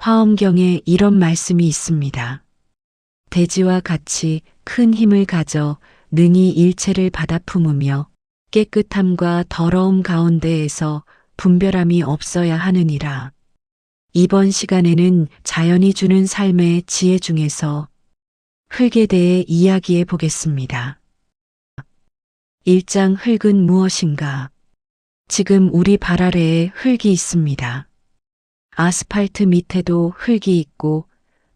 화엄경에 이런 말씀이 있습니다. 대지와 같이 큰 힘을 가져 능히 일체를 받아 품으며 깨끗함과 더러움 가운데에서 분별함이 없어야 하느니라. 이번 시간에는 자연이 주는 삶의 지혜 중에서 흙에 대해 이야기해 보겠습니다. 1장 흙은 무엇인가? 지금 우리 발 아래에 흙이 있습니다. 아스팔트 밑에도 흙이 있고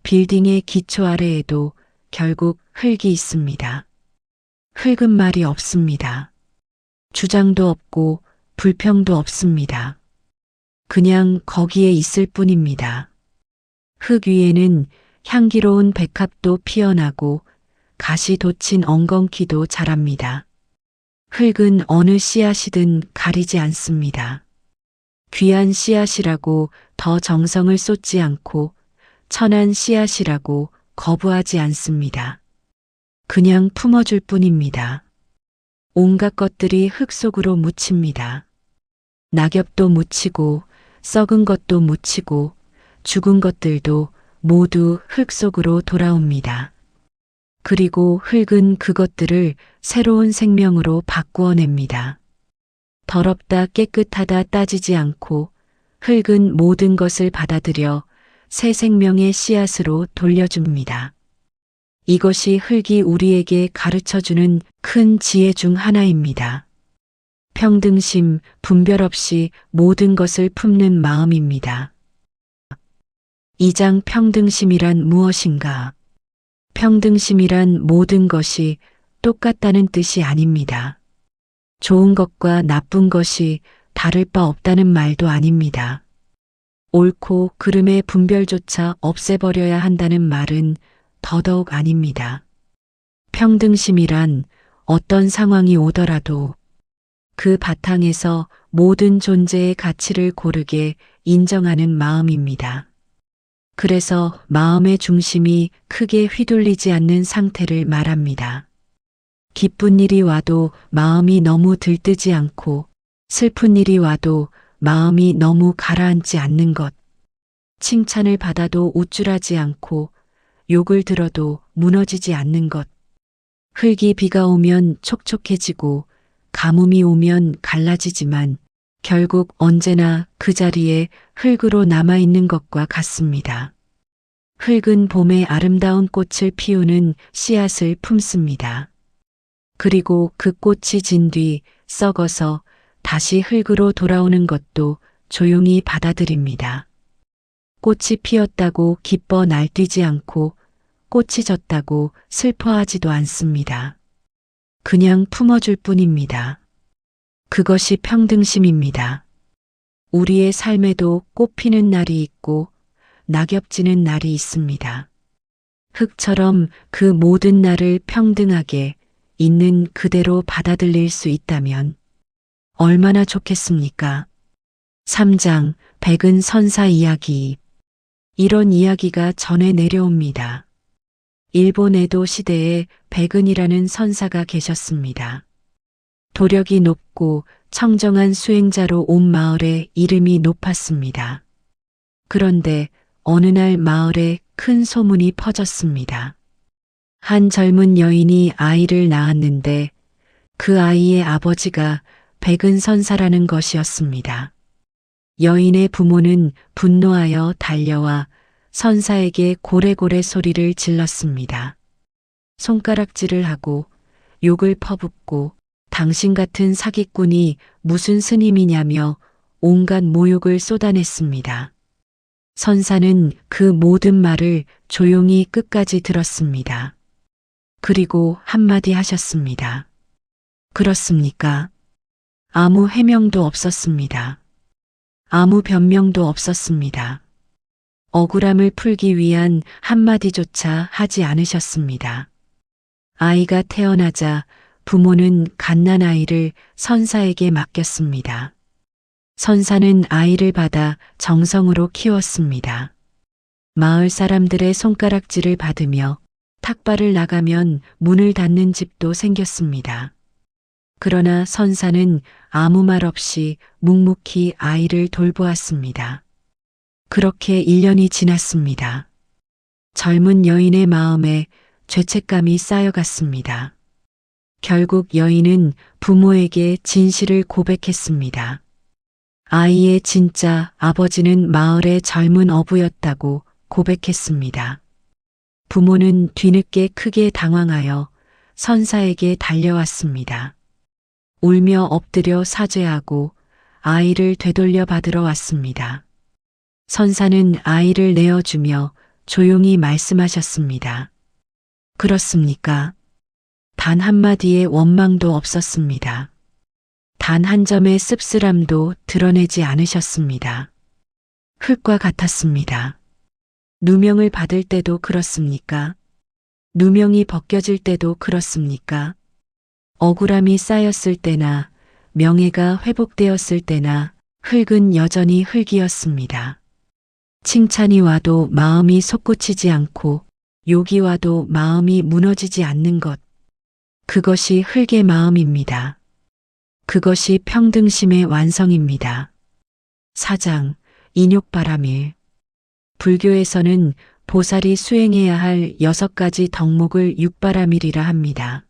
빌딩의 기초 아래에도 결국 흙이 있습니다. 흙은 말이 없습니다. 주장도 없고 불평도 없습니다. 그냥 거기에 있을 뿐입니다. 흙 위에는 향기로운 백합도 피어나고 가시 돋친 엉겅퀴도 자랍니다. 흙은 어느 씨앗이든 가리지 않습니다. 귀한 씨앗이라고 더 정성을 쏟지 않고 천한 씨앗이라고 거부하지 않습니다. 그냥 품어줄 뿐입니다. 온갖 것들이 흙 속으로 묻힙니다. 낙엽도 묻히고 썩은 것도 묻히고 죽은 것들도 모두 흙 속으로 돌아옵니다. 그리고 흙은 그것들을 새로운 생명으로 바꾸어 냅니다. 더럽다 깨끗하다 따지지 않고 흙은 모든 것을 받아들여 새 생명의 씨앗으로 돌려줍니다. 이것이 흙이 우리에게 가르쳐주는 큰 지혜 중 하나입니다. 평등심, 분별 없이 모든 것을 품는 마음입니다. 2장 평등심이란 무엇인가? 평등심이란 모든 것이 똑같다는 뜻이 아닙니다. 좋은 것과 나쁜 것이 다를 바 없다는 말도 아닙니다. 옳고 그름의 분별조차 없애버려야 한다는 말은 더더욱 아닙니다. 평등심이란 어떤 상황이 오더라도 그 바탕에서 모든 존재의 가치를 고르게 인정하는 마음입니다. 그래서 마음의 중심이 크게 휘둘리지 않는 상태를 말합니다. 기쁜 일이 와도 마음이 너무 들뜨지 않고 슬픈 일이 와도 마음이 너무 가라앉지 않는 것. 칭찬을 받아도 우쭐하지 않고 욕을 들어도 무너지지 않는 것. 흙이 비가 오면 촉촉해지고 가뭄이 오면 갈라지지만 결국 언제나 그 자리에 흙으로 남아있는 것과 같습니다. 흙은 봄에 아름다운 꽃을 피우는 씨앗을 품습니다. 그리고 그 꽃이 진 뒤 썩어서 다시 흙으로 돌아오는 것도 조용히 받아들입니다. 꽃이 피었다고 기뻐 날뛰지 않고 꽃이 졌다고 슬퍼하지도 않습니다. 그냥 품어줄 뿐입니다. 그것이 평등심입니다. 우리의 삶에도 꽃 피는 날이 있고 낙엽 지는 날이 있습니다. 흙처럼 그 모든 날을 평등하게 있는 그대로 받아들일 수 있다면 얼마나 좋겠습니까? 3장 백은 선사 이야기. 이런 이야기가 전해 내려옵니다. 일본 에도 시대에 백은이라는 선사가 계셨습니다. 도력이 높고 청정한 수행자로 온 마을의 이름이 높았습니다. 그런데 어느 날 마을에 큰 소문이 퍼졌습니다. 한 젊은 여인이 아이를 낳았는데 그 아이의 아버지가 백은 선사라는 것이었습니다. 여인의 부모는 분노하여 달려와 선사에게 고래고래 소리를 질렀습니다. 손가락질을 하고 욕을 퍼붓고 당신 같은 사기꾼이 무슨 스님이냐며 온갖 모욕을 쏟아냈습니다. 선사는 그 모든 말을 조용히 끝까지 들었습니다. 그리고 한마디 하셨습니다. 그렇습니까? 아무 해명도 없었습니다. 아무 변명도 없었습니다. 억울함을 풀기 위한 한마디조차 하지 않으셨습니다. 아이가 태어나자 부모는 갓난아이를 선사에게 맡겼습니다. 선사는 아이를 받아 정성으로 키웠습니다. 마을 사람들의 손가락질을 받으며 탁발을 나가면 문을 닫는 집도 생겼습니다. 그러나 선사는 아무 말 없이 묵묵히 아이를 돌보았습니다. 그렇게 1년이 지났습니다. 젊은 여인의 마음에 죄책감이 쌓여갔습니다. 결국 여인은 부모에게 진실을 고백했습니다. 아이의 진짜 아버지는 마을의 젊은 어부였다고 고백했습니다. 부모는 뒤늦게 크게 당황하여 선사에게 달려왔습니다. 울며 엎드려 사죄하고 아이를 되돌려 받으러 왔습니다. 선사는 아이를 내어주며 조용히 말씀하셨습니다. 그렇습니까? 단 한마디의 원망도 없었습니다. 단 한 점의 씁쓸함도 드러내지 않으셨습니다. 흙과 같았습니다. 누명을 받을 때도 그렇습니까? 누명이 벗겨질 때도 그렇습니까? 억울함이 쌓였을 때나 명예가 회복되었을 때나 흙은 여전히 흙이었습니다. 칭찬이 와도 마음이 솟구치지 않고 욕이 와도 마음이 무너지지 않는 것. 그것이 흙의 마음입니다. 그것이 평등심의 완성입니다. 4장 인욕바라밀. 불교에서는 보살이 수행해야 할 6가지 덕목을 육바라밀이라 합니다.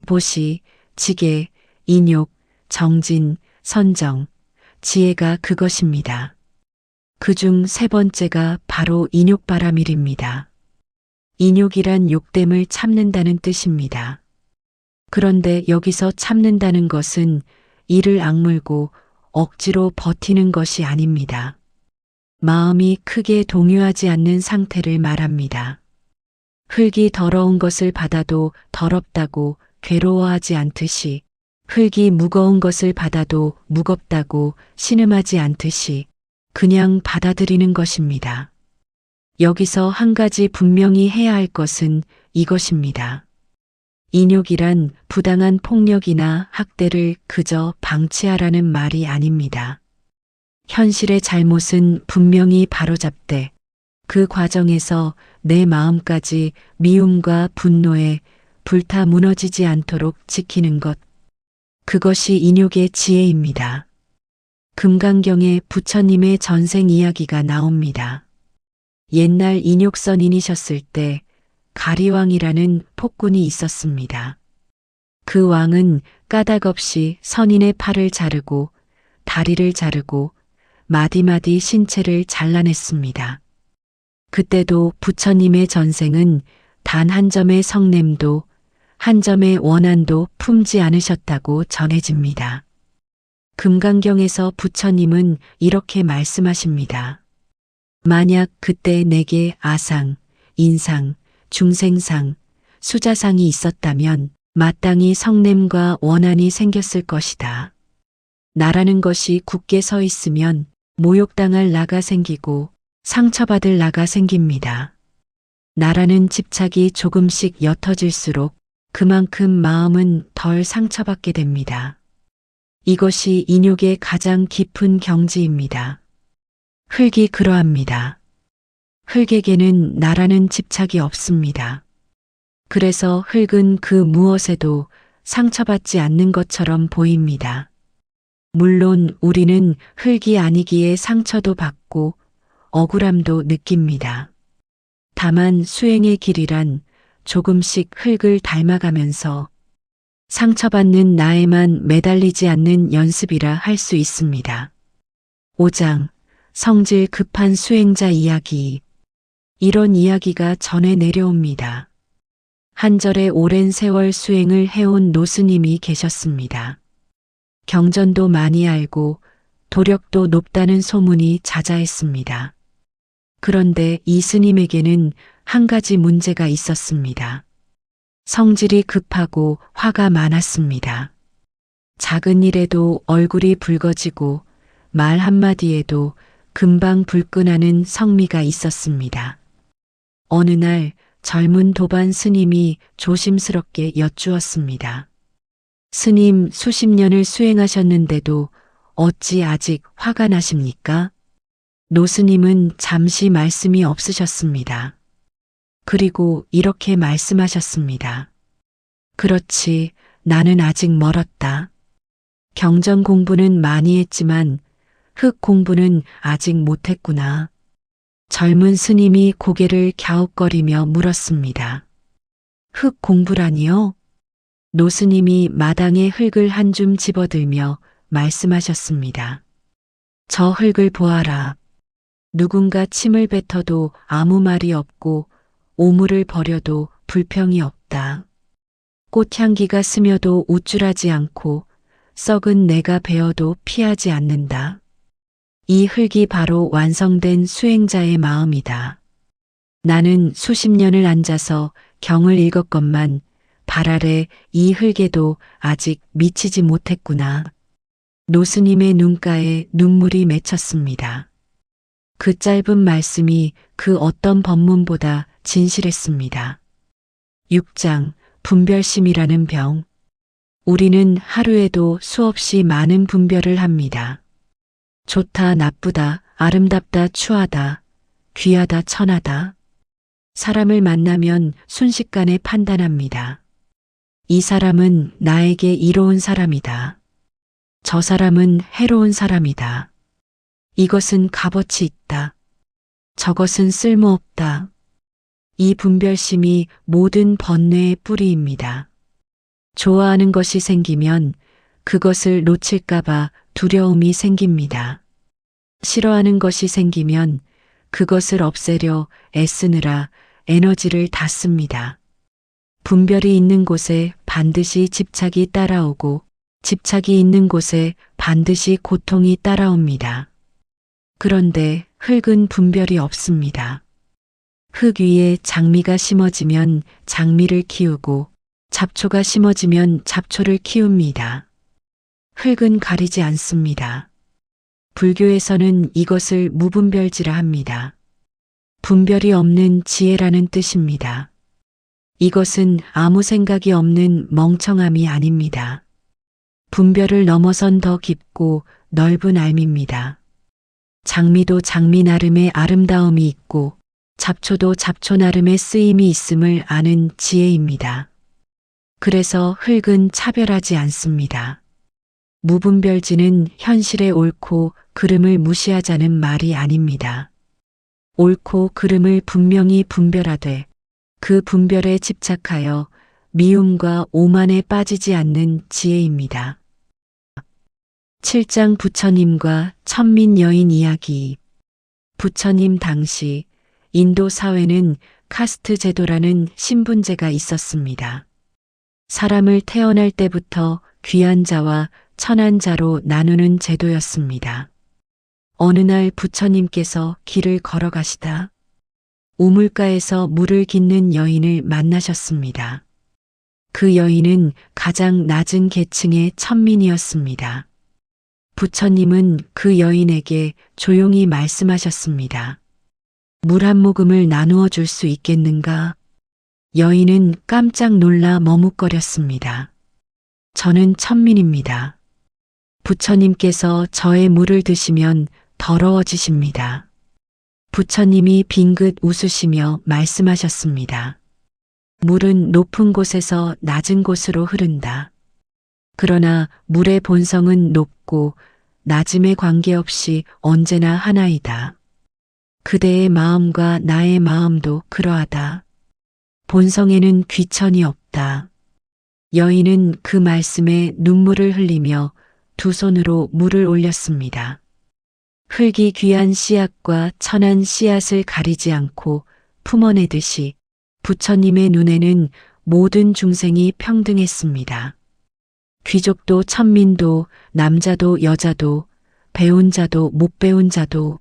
보시, 지계, 인욕, 정진, 선정, 지혜가 그것입니다. 그중 3번째가 바로 인욕바라밀입니다. 인욕이란 욕됨을 참는다는 뜻입니다. 그런데 여기서 참는다는 것은 이를 악물고 억지로 버티는 것이 아닙니다. 마음이 크게 동요하지 않는 상태를 말합니다. 흙이 더러운 것을 받아도 더럽다고 괴로워하지 않듯이, 흙이 무거운 것을 받아도 무겁다고 신음하지 않듯이 그냥 받아들이는 것입니다. 여기서 한 가지 분명히 해야 할 것은 이것입니다. 인욕이란 부당한 폭력이나 학대를 그저 방치하라는 말이 아닙니다. 현실의 잘못은 분명히 바로잡되 그 과정에서 내 마음까지 미움과 분노에 불타 무너지지 않도록 지키는 것. 그것이 인욕의 지혜입니다. 금강경에 부처님의 전생 이야기가 나옵니다. 옛날 인욕선인이셨을 때 가리왕이라는 폭군이 있었습니다. 그 왕은 까닭없이 선인의 팔을 자르고 다리를 자르고 마디마디 신체를 잘라냈습니다. 그때도 부처님의 전생은 단 한 점의 성냄도 한 점의 원한도 품지 않으셨다고 전해집니다. 금강경에서 부처님은 이렇게 말씀하십니다. 만약 그때 내게 아상, 인상, 중생상, 수자상이 있었다면 마땅히 성냄과 원한이 생겼을 것이다. 나라는 것이 굳게 서 있으면 모욕당할 나가 생기고 상처받을 나가 생깁니다. 나라는 집착이 조금씩 옅어질수록 그만큼 마음은 덜 상처받게 됩니다. 이것이 인욕의 가장 깊은 경지입니다. 흙이 그러합니다. 흙에게는 나라는 집착이 없습니다. 그래서 흙은 그 무엇에도 상처받지 않는 것처럼 보입니다. 물론 우리는 흙이 아니기에 상처도 받고 억울함도 느낍니다. 다만 수행의 길이란 조금씩 흙을 닮아가면서 상처받는 나에만 매달리지 않는 연습이라 할 수 있습니다. 5장 성질 급한 수행자 이야기. 이런 이야기가 전해 내려옵니다. 한 절에 오랜 세월 수행을 해온 노스님이 계셨습니다. 경전도 많이 알고 도력도 높다는 소문이 자자했습니다. 그런데 이 스님에게는 한 가지 문제가 있었습니다. 성질이 급하고 화가 많았습니다. 작은 일에도 얼굴이 붉어지고 말 한마디에도 금방 불끈하는 성미가 있었습니다. 어느 날 젊은 도반 스님이 조심스럽게 여쭈었습니다. 스님 수십 년을 수행하셨는데도 어찌 아직 화가 나십니까? 노스님은 잠시 말씀이 없으셨습니다. 그리고 이렇게 말씀하셨습니다. 그렇지, 나는 아직 멀었다. 경전 공부는 많이 했지만 흙 공부는 아직 못했구나. 젊은 스님이 고개를 갸웃거리며 물었습니다. 흙 공부라니요? 노스님이 마당에 흙을 한 줌 집어들며 말씀하셨습니다. 저 흙을 보아라. 누군가 침을 뱉어도 아무 말이 없고 오물을 버려도 불평이 없다. 꽃향기가 스며도 우쭐하지 않고 썩은 내가 베어도 피하지 않는다. 이 흙이 바로 완성된 수행자의 마음이다. 나는 수십 년을 앉아서 경을 읽었건만 발 아래 이 흙에도 아직 미치지 못했구나. 노스님의 눈가에 눈물이 맺혔습니다. 그 짧은 말씀이 그 어떤 법문보다 진실했습니다. 6장 분별심이라는 병. 우리는 하루에도 수없이 많은 분별을 합니다. 좋다, 나쁘다, 아름답다, 추하다, 귀하다, 천하다. 사람을 만나면 순식간에 판단합니다. 이 사람은 나에게 이로운 사람이다. 저 사람은 해로운 사람이다. 이것은 값어치 있다. 저것은 쓸모없다. 이 분별심이 모든 번뇌의 뿌리입니다. 좋아하는 것이 생기면 그것을 놓칠까봐 두려움이 생깁니다. 싫어하는 것이 생기면 그것을 없애려 애쓰느라 에너지를 다 씁니다. 분별이 있는 곳에 반드시 집착이 따라오고 집착이 있는 곳에 반드시 고통이 따라옵니다. 그런데 흙은 분별이 없습니다. 흙 위에 장미가 심어지면 장미를 키우고 잡초가 심어지면 잡초를 키웁니다. 흙은 가리지 않습니다. 불교에서는 이것을 무분별지라 합니다. 분별이 없는 지혜라는 뜻입니다. 이것은 아무 생각이 없는 멍청함이 아닙니다. 분별을 넘어선 더 깊고 넓은 알미입니다. 장미도 장미 나름의 아름다움이 있고 잡초도 잡초 나름의 쓰임이 있음을 아는 지혜입니다. 그래서 흙은 차별하지 않습니다. 무분별지는 현실의 옳고 그름을 무시하자는 말이 아닙니다. 옳고 그름을 분명히 분별하되 그 분별에 집착하여 미움과 오만에 빠지지 않는 지혜입니다. 7장 부처님과 천민 여인 이야기. 부처님 당시 인도 사회는 카스트 제도라는 신분제가 있었습니다. 사람을 태어날 때부터 귀한 자와 천한 자로 나누는 제도였습니다. 어느 날 부처님께서 길을 걸어가시다 우물가에서 물을 깃는 여인을 만나셨습니다. 그 여인은 가장 낮은 계층의 천민이었습니다. 부처님은 그 여인에게 조용히 말씀하셨습니다. 물 한 모금을 나누어 줄 수 있겠는가? 여인은 깜짝 놀라 머뭇거렸습니다. 저는 천민입니다. 부처님께서 저의 물을 드시면 더러워지십니다. 부처님이 빙긋 웃으시며 말씀하셨습니다. 물은 높은 곳에서 낮은 곳으로 흐른다. 그러나 물의 본성은 높고 낮음에 관계없이 언제나 하나이다. 그대의 마음과 나의 마음도 그러하다. 본성에는 귀천이 없다. 여인은 그 말씀에 눈물을 흘리며 두 손으로 물을 올렸습니다. 흙이 귀한 씨앗과 천한 씨앗을 가리지 않고 품어내듯이 부처님의 눈에는 모든 중생이 평등했습니다. 귀족도 천민도 남자도 여자도 배운 자도 못 배운 자도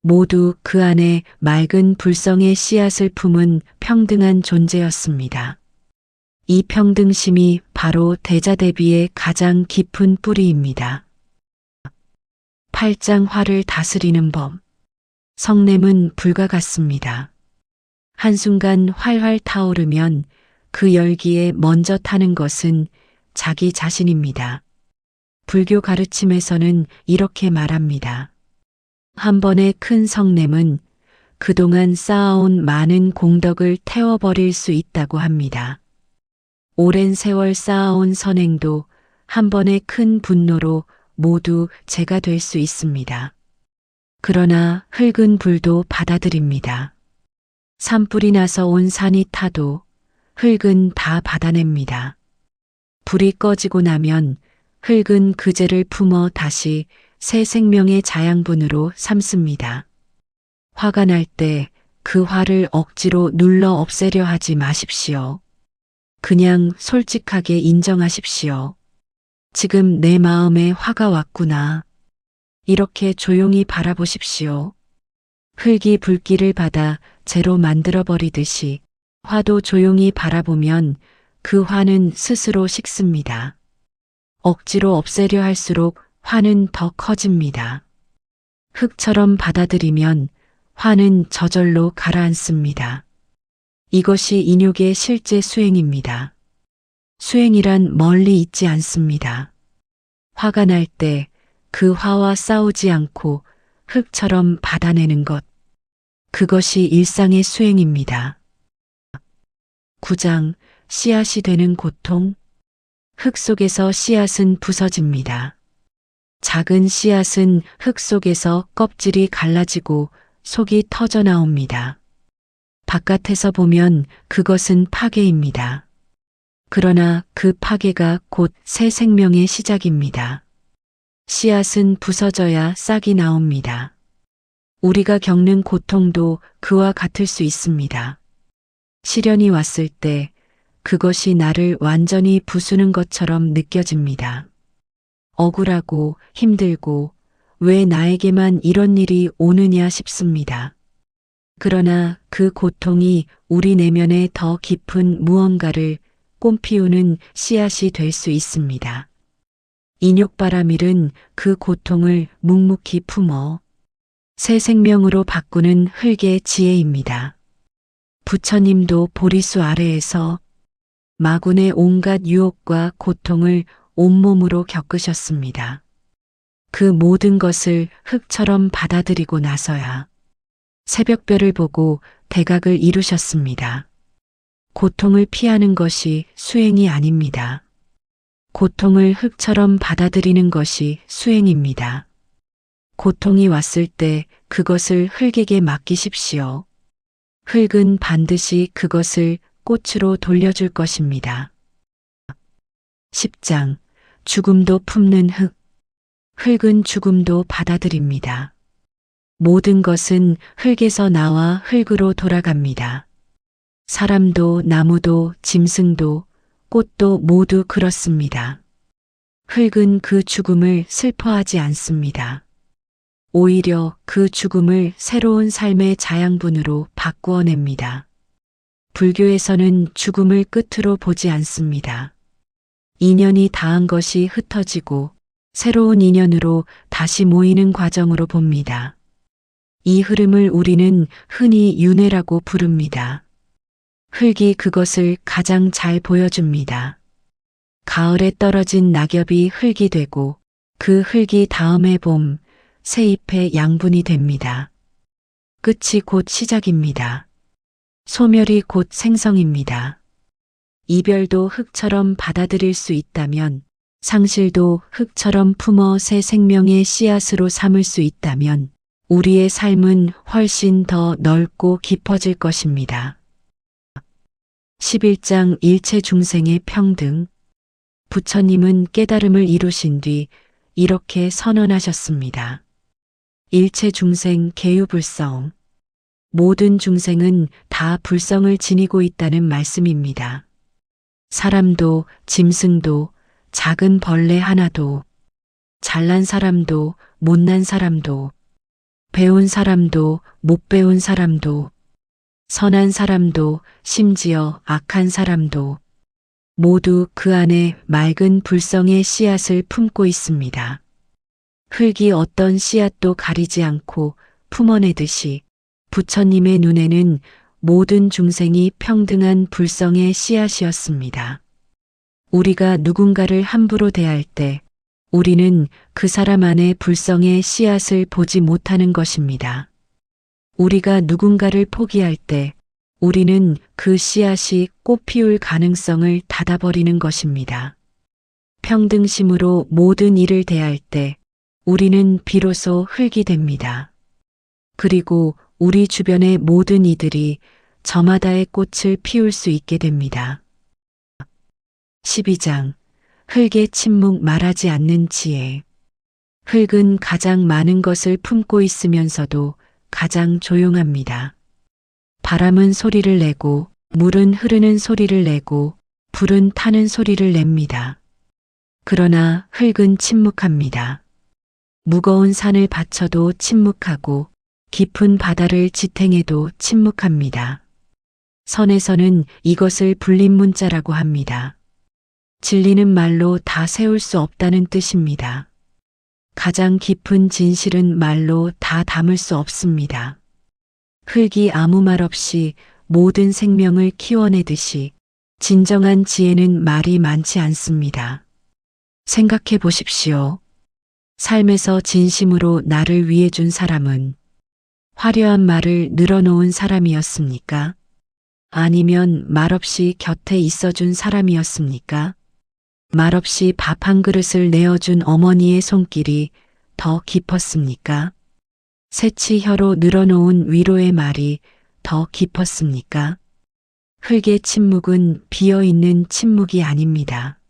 모두 그 안에 맑은 불성의 씨앗을 품은 평등한 존재였습니다. 이 평등심이 바로 대자대비의 가장 깊은 뿌리입니다. 8장 화를 다스리는 법. 성냄은 불과 같습니다. 한순간 활활 타오르면 그 열기에 먼저 타는 것은 자기 자신입니다. 불교 가르침에서는 이렇게 말합니다. 한 번의 큰 성냄은 그동안 쌓아온 많은 공덕을 태워버릴 수 있다고 합니다. 오랜 세월 쌓아온 선행도 한 번의 큰 분노로 모두 재가 될 수 있습니다. 그러나 흙은 불도 받아들입니다. 산불이 나서 온 산이 타도 흙은 다 받아냅니다. 불이 꺼지고 나면 흙은 그 죄를 품어 다시 새 생명의 자양분으로 삼습니다. 화가 날 때 그 화를 억지로 눌러 없애려 하지 마십시오. 그냥 솔직하게 인정하십시오. 지금 내 마음에 화가 왔구나. 이렇게 조용히 바라보십시오. 흙이 불길을 받아 재로 만들어버리듯이 화도 조용히 바라보면 그 화는 스스로 식습니다. 억지로 없애려 할수록 화는 더 커집니다. 흙처럼 받아들이면 화는 저절로 가라앉습니다. 이것이 인욕의 실제 수행입니다. 수행이란 멀리 있지 않습니다. 화가 날 때 그 화와 싸우지 않고 흙처럼 받아내는 것. 그것이 일상의 수행입니다. 9장 씨앗이 되는 고통. 흙 속에서 씨앗은 부서집니다. 작은 씨앗은 흙 속에서 껍질이 갈라지고 속이 터져 나옵니다. 바깥에서 보면 그것은 파괴입니다. 그러나 그 파괴가 곧 새 생명의 시작입니다. 씨앗은 부서져야 싹이 나옵니다. 우리가 겪는 고통도 그와 같을 수 있습니다. 시련이 왔을 때 그것이 나를 완전히 부수는 것처럼 느껴집니다. 억울하고 힘들고 왜 나에게만 이런 일이 오느냐 싶습니다. 그러나 그 고통이 우리 내면에 더 깊은 무언가를 꽃피우는 씨앗이 될 수 있습니다. 인욕바라밀은 그 고통을 묵묵히 품어 새 생명으로 바꾸는 흙의 지혜입니다. 부처님도 보리수 아래에서 마군의 온갖 유혹과 고통을 온몸으로 겪으셨습니다. 그 모든 것을 흙처럼 받아들이고 나서야 새벽별을 보고 대각을 이루셨습니다. 고통을 피하는 것이 수행이 아닙니다. 고통을 흙처럼 받아들이는 것이 수행입니다. 고통이 왔을 때 그것을 흙에게 맡기십시오. 흙은 반드시 그것을 꽃으로 돌려줄 것입니다. 10장 죽음도 품는 흙. 흙은 죽음도 받아들입니다. 모든 것은 흙에서 나와 흙으로 돌아갑니다. 사람도 나무도 짐승도 꽃도 모두 그렇습니다. 흙은 그 죽음을 슬퍼하지 않습니다. 오히려 그 죽음을 새로운 삶의 자양분으로 바꾸어 냅니다. 불교에서는 죽음을 끝으로 보지 않습니다. 인연이 다한 것이 흩어지고 새로운 인연으로 다시 모이는 과정으로 봅니다. 이 흐름을 우리는 흔히 윤회라고 부릅니다. 흙이 그것을 가장 잘 보여줍니다. 가을에 떨어진 낙엽이 흙이 되고 그 흙이 다음의 봄, 새 잎의 양분이 됩니다. 끝이 곧 시작입니다. 소멸이 곧 생성입니다. 이별도 흙처럼 받아들일 수 있다면, 상실도 흙처럼 품어 새 생명의 씨앗으로 삼을 수 있다면, 우리의 삶은 훨씬 더 넓고 깊어질 것입니다. 11장 일체 중생의 평등. 부처님은 깨달음을 이루신 뒤 이렇게 선언하셨습니다. 일체 중생 계유불성. 모든 중생은 다 불성을 지니고 있다는 말씀입니다. 사람도 짐승도 작은 벌레 하나도 잘난 사람도 못난 사람도 배운 사람도 못 배운 사람도 선한 사람도 심지어 악한 사람도 모두 그 안에 맑은 불성의 씨앗을 품고 있습니다. 흙이 어떤 씨앗도 가리지 않고 품어내듯이 부처님의 눈에는 모든 중생이 평등한 불성의 씨앗이었습니다. 우리가 누군가를 함부로 대할 때 우리는 그 사람 안에 불성의 씨앗을 보지 못하는 것입니다. 우리가 누군가를 포기할 때 우리는 그 씨앗이 꽃 피울 가능성을 닫아버리는 것입니다. 평등심으로 모든 일을 대할 때 우리는 비로소 흙이 됩니다. 그리고 우리 주변의 모든 이들이 저마다의 꽃을 피울 수 있게 됩니다. 12장. 흙의 침묵 말하지 않는 지혜. 흙은 가장 많은 것을 품고 있으면서도 가장 조용합니다. 바람은 소리를 내고, 물은 흐르는 소리를 내고, 불은 타는 소리를 냅니다. 그러나 흙은 침묵합니다. 무거운 산을 받쳐도 침묵하고, 깊은 바다를 지탱해도 침묵합니다. 선에서는 이것을 불린문자라고 합니다. 진리는 말로 다 세울 수 없다는 뜻입니다. 가장 깊은 진실은 말로 다 담을 수 없습니다. 흙이 아무 말 없이 모든 생명을 키워내듯이 진정한 지혜는 말이 많지 않습니다. 생각해 보십시오. 삶에서 진심으로 나를 위해 준 사람은 화려한 말을 늘어놓은 사람이었습니까? 아니면 말없이 곁에 있어준 사람이었습니까? 말없이 밥 한 그릇을 내어준 어머니의 손길이 더 깊었습니까? 새치 혀로 늘어놓은 위로의 말이 더 깊었습니까? 흙의 침묵은 비어있는 침묵이 아닙니다.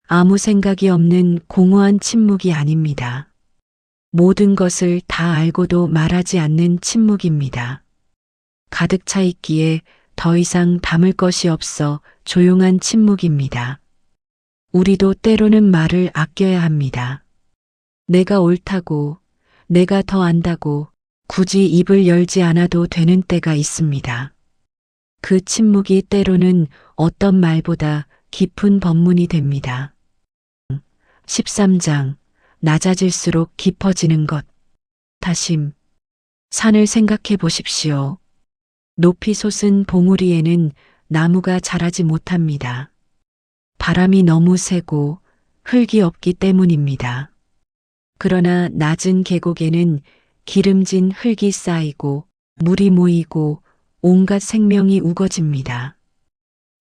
아무 생각이 없는 공허한 침묵이 아닙니다. 모든 것을 다 알고도 말하지 않는 침묵입니다. 가득 차 있기에 더 이상 담을 것이 없어 조용한 침묵입니다. 우리도 때로는 말을 아껴야 합니다. 내가 옳다고, 내가 더 안다고 굳이 입을 열지 않아도 되는 때가 있습니다. 그 침묵이 때로는 어떤 말보다 깊은 법문이 됩니다. 13장. 낮아질수록 깊어지는 것. 다심. 산을 생각해 보십시오. 높이 솟은 봉우리에는 나무가 자라지 못합니다. 바람이 너무 세고 흙이 없기 때문입니다. 그러나 낮은 계곡에는 기름진 흙이 쌓이고 물이 모이고 온갖 생명이 우거집니다.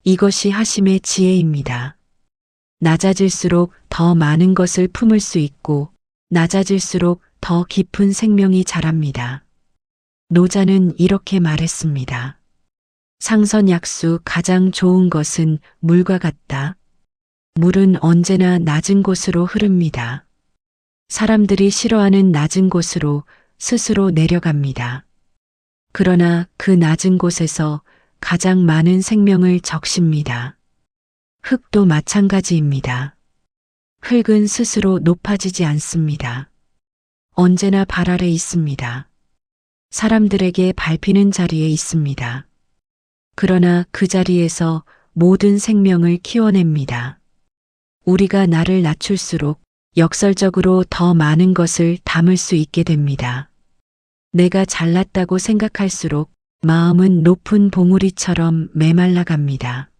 이것이 하심의 지혜입니다. 낮아질수록 더 많은 것을 품을 수 있고 낮아질수록 더 깊은 생명이 자랍니다. 노자는 이렇게 말했습니다. 상선약수 가장 좋은 것은 물과 같다. 물은 언제나 낮은 곳으로 흐릅니다. 사람들이 싫어하는 낮은 곳으로 스스로 내려갑니다. 그러나 그 낮은 곳에서 가장 많은 생명을 적십니다. 흙도 마찬가지입니다. 흙은 스스로 높아지지 않습니다. 언제나 발 아래 있습니다. 사람들에게 밟히는 자리에 있습니다. 그러나 그 자리에서 모든 생명을 키워냅니다. 우리가 나를 낮출수록 역설적으로 더 많은 것을 담을 수 있게 됩니다. 내가 잘났다고 생각할수록 마음은 높은 봉우리처럼 메말라 갑니다.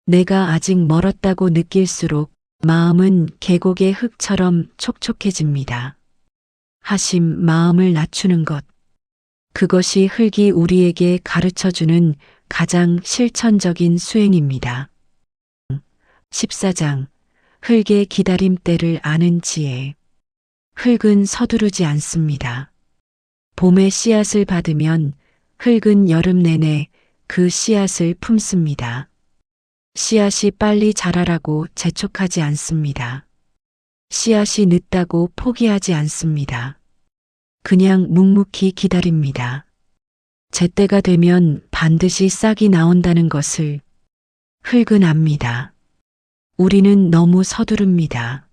내가 아직 멀었다고 느낄수록 마음은 계곡의 흙처럼 촉촉해집니다. 하심 마음을 낮추는 것. 그것이 흙이 우리에게 가르쳐주는 가장 실천적인 수행입니다. 14장. 흙의 기다림 때를 아는 지혜. 흙은 서두르지 않습니다. 봄의 씨앗을 받으면 흙은 여름 내내 그 씨앗을 품습니다. 씨앗이 빨리 자라라고 재촉하지 않습니다. 씨앗이 늦다고 포기하지 않습니다. 그냥 묵묵히 기다립니다. 제때가 되면 반드시 싹이 나온다는 것을 흙은 압니다. 우리는 너무 서두릅니다.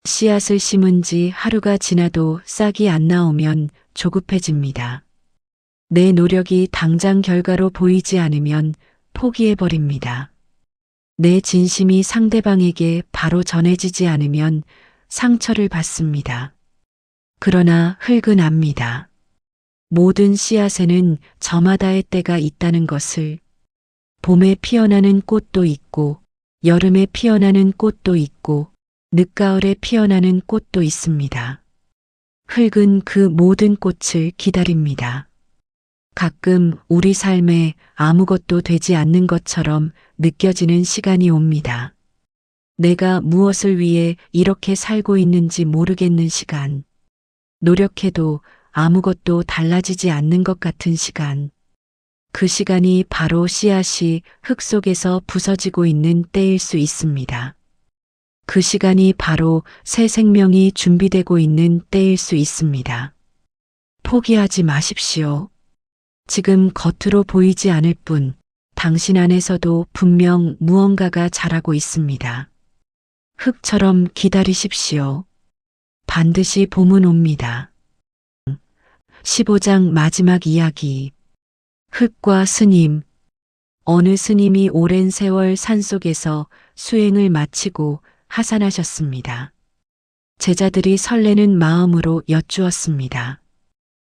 씨앗을 심은 지 하루가 지나도 싹이 안 나오면 조급해집니다. 내 노력이 당장 결과로 보이지 않으면 포기해버립니다. 내 진심이 상대방에게 바로 전해지지 않으면 상처를 받습니다. 그러나 흙은 압니다. 모든 씨앗에는 저마다의 때가 있다는 것을. 봄에 피어나는 꽃도 있고 여름에 피어나는 꽃도 있고 늦가을에 피어나는 꽃도 있습니다. 흙은 그 모든 꽃을 기다립니다. 가끔 우리 삶에 아무것도 되지 않는 것처럼 느껴지는 시간이 옵니다. 내가 무엇을 위해 이렇게 살고 있는지 모르겠는 시간. 노력해도 아무것도 달라지지 않는 것 같은 시간. 그 시간이 바로 씨앗이 흙 속에서 부서지고 있는 때일 수 있습니다. 그 시간이 바로 새 생명이 준비되고 있는 때일 수 있습니다. 포기하지 마십시오. 지금 겉으로 보이지 않을 뿐 당신 안에서도 분명 무언가가 자라고 있습니다. 흙처럼 기다리십시오. 반드시 봄은 옵니다. 15장 마지막 이야기. 흙과 스님. 어느 스님이 오랜 세월 산속에서 수행을 마치고 하산하셨습니다. 제자들이 설레는 마음으로 여쭈었습니다.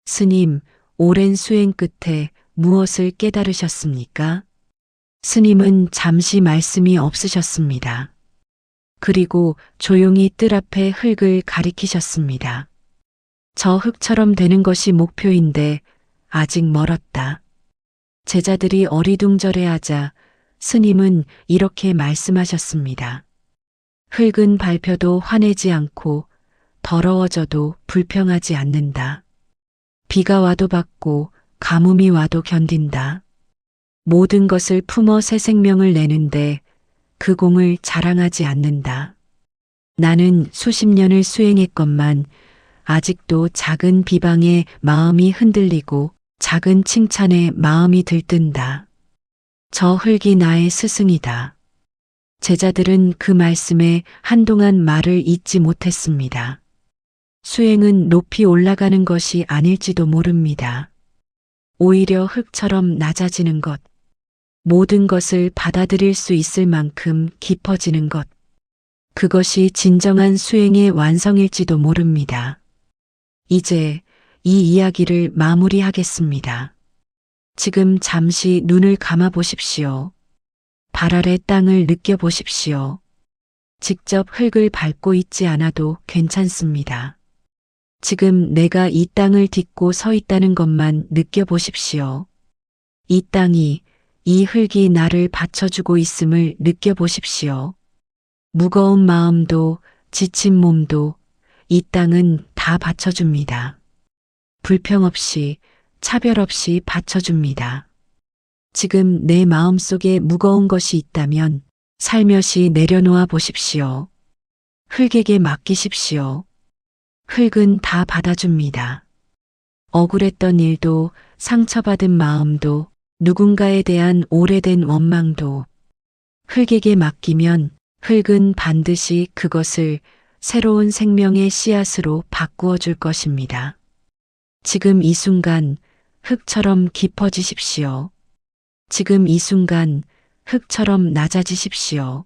스님, 오랜 수행 끝에 무엇을 깨달으셨습니까? 스님은 잠시 말씀이 없으셨습니다. 그리고 조용히 뜰 앞에 흙을 가리키셨습니다. 저 흙처럼 되는 것이 목표인데 아직 멀었다. 제자들이 어리둥절해하자 스님은 이렇게 말씀하셨습니다. 흙은 밟혀도 화내지 않고 더러워져도 불평하지 않는다. 비가 와도 받고 가뭄이 와도 견딘다. 모든 것을 품어 새 생명을 내는데 그 공을 자랑하지 않는다. 나는 수십 년을 수행했건만 아직도 작은 비방에 마음이 흔들리고 작은 칭찬에 마음이 들뜬다. 저 흙이 나의 스승이다. 제자들은 그 말씀에 한동안 말을 잇지 못했습니다. 수행은 높이 올라가는 것이 아닐지도 모릅니다. 오히려 흙처럼 낮아지는 것, 모든 것을 받아들일 수 있을 만큼 깊어지는 것, 그것이 진정한 수행의 완성일지도 모릅니다. 이제 이 이야기를 마무리하겠습니다. 지금 잠시 눈을 감아 보십시오. 발 아래 땅을 느껴보십시오. 직접 흙을 밟고 있지 않아도 괜찮습니다. 지금 내가 이 땅을 딛고 서 있다는 것만 느껴보십시오. 이 땅이, 이 흙이 나를 받쳐주고 있음을 느껴보십시오. 무거운 마음도 지친 몸도 이 땅은 다 받쳐줍니다. 불평 없이, 차별 없이 받쳐줍니다. 지금 내 마음속에 무거운 것이 있다면 살며시 내려놓아 보십시오. 흙에게 맡기십시오. 흙은 다 받아줍니다. 억울했던 일도, 상처받은 마음도, 누군가에 대한 오래된 원망도 흙에게 맡기면 흙은 반드시 그것을 새로운 생명의 씨앗으로 바꾸어 줄 것입니다. 지금 이 순간 흙처럼 깊어지십시오. 지금 이 순간 흙처럼 낮아지십시오.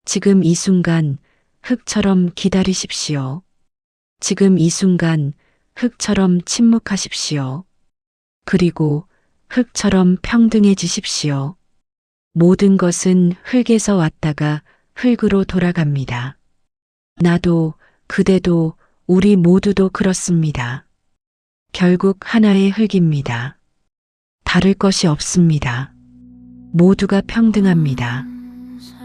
지금 이 순간 흙처럼 기다리십시오. 지금 이 순간 흙처럼 침묵하십시오. 그리고 흙처럼 평등해지십시오. 모든 것은 흙에서 왔다가 흙으로 돌아갑니다. 나도, 그대도, 우리 모두도 그렇습니다. 결국 하나의 흙입니다. 다를 것이 없습니다. 모두가 평등합니다.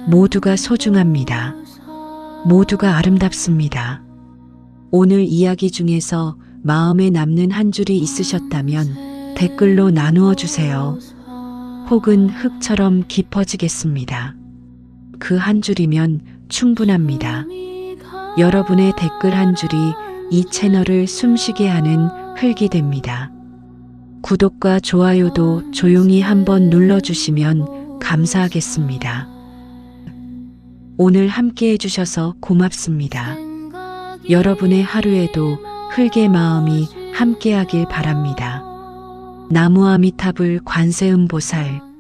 모두가 소중합니다. 모두가 아름답습니다. 오늘 이야기 중에서 마음에 남는 한 줄이 있으셨다면 댓글로 나누어 주세요. 혹은 흙처럼 깊어지겠습니다. 그 한 줄이면 충분합니다. 여러분의 댓글 한 줄이 이 채널을 숨쉬게 하는 흙이 됩니다. 구독과 좋아요도 조용히 한번 눌러주시면 감사하겠습니다. 오늘 함께 해주셔서 고맙습니다. 여러분의 하루에도 흙의 마음이 함께하길 바랍니다. 나무 아미타불 관세음보살